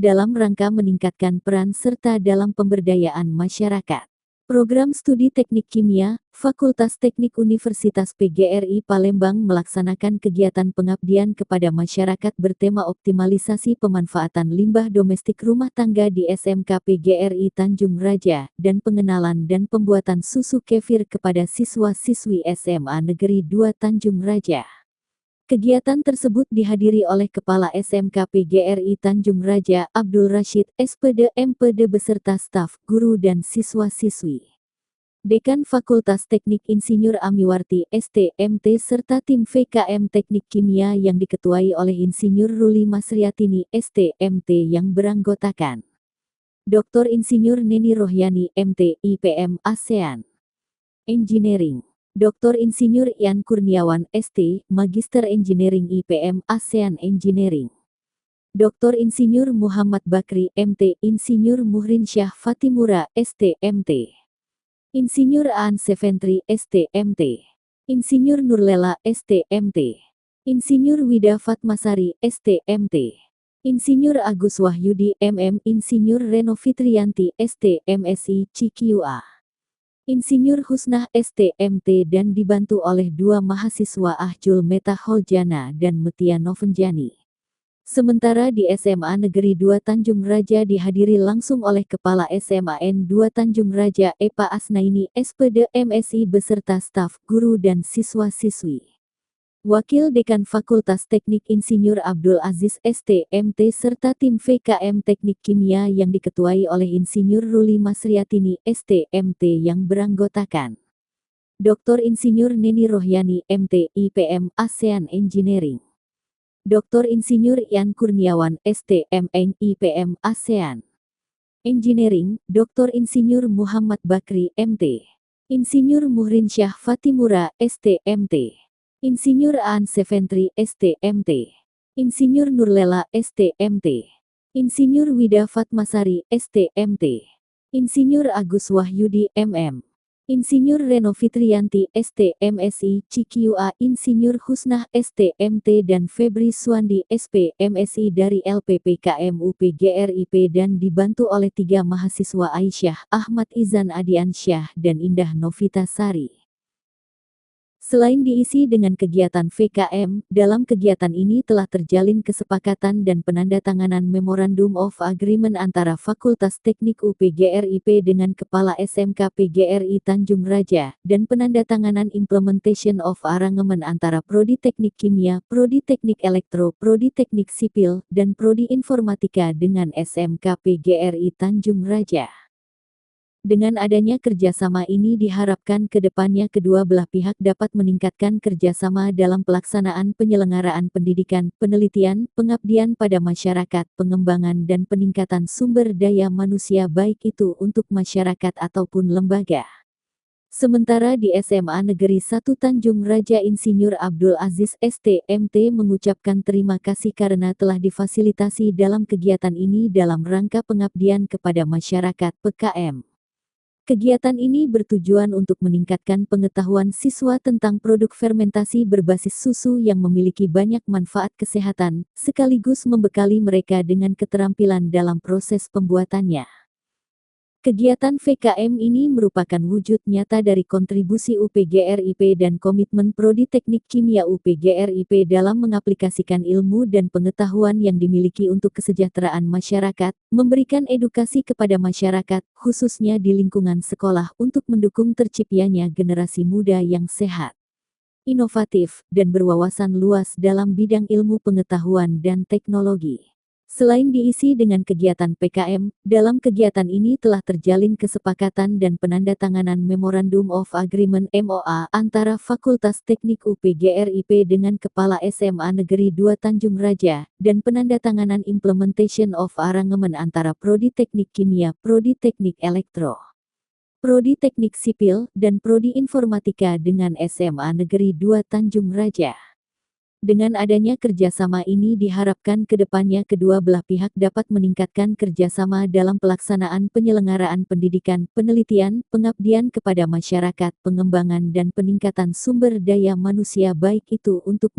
dalam rangka meningkatkan peran serta dalam pemberdayaan masyarakat. Program Studi Teknik Kimia, Fakultas Teknik Universitas PGRI Palembang melaksanakan kegiatan pengabdian kepada masyarakat bertema optimalisasi pemanfaatan limbah domestik rumah tangga di SMK PGRI Tanjung Raja dan pengenalan dan pembuatan susu kefir kepada siswa-siswi SMA Negeri 2 Tanjung Raja. Kegiatan tersebut dihadiri oleh Kepala SMK PGRI Tanjung Raja, Abdul Rashid, SPD, MPD beserta staf, guru dan siswa-siswi. Dekan Fakultas Teknik Insinyur Amiwarti, STMT serta tim VKM Teknik Kimia yang diketuai oleh Insinyur Ruli Masriatini, STMT yang beranggotakan Dr. Insinyur Neni Rohyani, MT, IPM, ASEAN. Engineering. Dr. Insinyur Ian Kurniawan, ST, Magister Engineering IPM, ASEAN Engineering. Dr. Insinyur Muhammad Bakri, MT, Insinyur Muhrin Syah Fatimura, ST, MT. Insinyur Aan Seventri, ST, MT. Insinyur Nurlela, ST, MT. Insinyur Wida Fatmasari, ST, MT. Insinyur Agus Wahyudi, MM. Insinyur Reno Fitrianti, ST, MSI, CQA. Insinyur Husnah STMT dan dibantu oleh 2 mahasiswa Ahjul Meta Holjana dan Metia Novenjani. Sementara di SMA Negeri 2 Tanjung Raja dihadiri langsung oleh Kepala SMA N2 Tanjung Raja Epa Asnaini, SPD, MSI beserta staf, guru dan siswa-siswi. Wakil Dekan Fakultas Teknik Insinyur Abdul Aziz STMT serta tim VKM Teknik Kimia yang diketuai oleh Insinyur Ruli Masriatini, STMT yang beranggotakan Dr. Insinyur Neni Rohyani, MT, IPM, ASEAN Engineering. Dr. Insinyur Ian Kurniawan, STM, IPM, ASEAN Engineering. Dr. Insinyur Muhammad Bakri, MT. Insinyur Muhrin Syah Fatimura, STMT. Insinyur Aan Seventri, STMT. Insinyur Nurlela, STMT. Insinyur Wida Fatmasari, STMT. Insinyur Agus Wahyudi, MM. Insinyur Reno Fitrianti, STMSI, CQA. Insinyur Husnah, STMT dan Febri Suandi, SP, MSI dari LPPKM UPGRIP dan dibantu oleh 3 mahasiswa Aisyah, Ahmad Izan Adiansyah dan Indah Novitasari. Selain diisi dengan kegiatan VKM, dalam kegiatan ini telah terjalin kesepakatan dan penandatanganan Memorandum of Agreement antara Fakultas Teknik UPGRIP dengan Kepala SMK PGRI Tanjung Raja, dan penandatanganan Implementation of Arrangement antara Prodi Teknik Kimia, Prodi Teknik Elektro, Prodi Teknik Sipil, dan Prodi Informatika dengan SMK PGRI Tanjung Raja. Dengan adanya kerjasama ini diharapkan ke depannya kedua belah pihak dapat meningkatkan kerjasama dalam pelaksanaan penyelenggaraan pendidikan, penelitian, pengabdian pada masyarakat, pengembangan dan peningkatan sumber daya manusia baik itu untuk masyarakat ataupun lembaga. Sementara di SMA Negeri 1 Tanjung Raja Insinyur Abdul Aziz STMT mengucapkan terima kasih karena telah difasilitasi dalam kegiatan ini dalam rangka pengabdian kepada masyarakat (PKM). Kegiatan ini bertujuan untuk meningkatkan pengetahuan siswa tentang produk fermentasi berbasis susu yang memiliki banyak manfaat kesehatan, sekaligus membekali mereka dengan keterampilan dalam proses pembuatannya. Kegiatan VKM ini merupakan wujud nyata dari kontribusi UPGRIP dan komitmen Prodi Teknik Kimia UPGRIP dalam mengaplikasikan ilmu dan pengetahuan yang dimiliki untuk kesejahteraan masyarakat, memberikan edukasi kepada masyarakat, khususnya di lingkungan sekolah untuk mendukung terciptanya generasi muda yang sehat, inovatif, dan berwawasan luas dalam bidang ilmu pengetahuan dan teknologi. Selain diisi dengan kegiatan PKM, dalam kegiatan ini telah terjalin kesepakatan dan penandatanganan Memorandum of Agreement (MOA) antara Fakultas Teknik UPGRIP dengan Kepala SMA Negeri 2 Tanjung Raja, dan penandatanganan Implementation of Arrangement antara Prodi Teknik Kimia, Prodi Teknik Elektro, Prodi Teknik Sipil, dan Prodi Informatika dengan SMA Negeri 2 Tanjung Raja. Dengan adanya kerjasama ini diharapkan ke depannya kedua belah pihak dapat meningkatkan kerjasama dalam pelaksanaan penyelenggaraan pendidikan, penelitian, pengabdian kepada masyarakat, pengembangan dan peningkatan sumber daya manusia baik itu untuk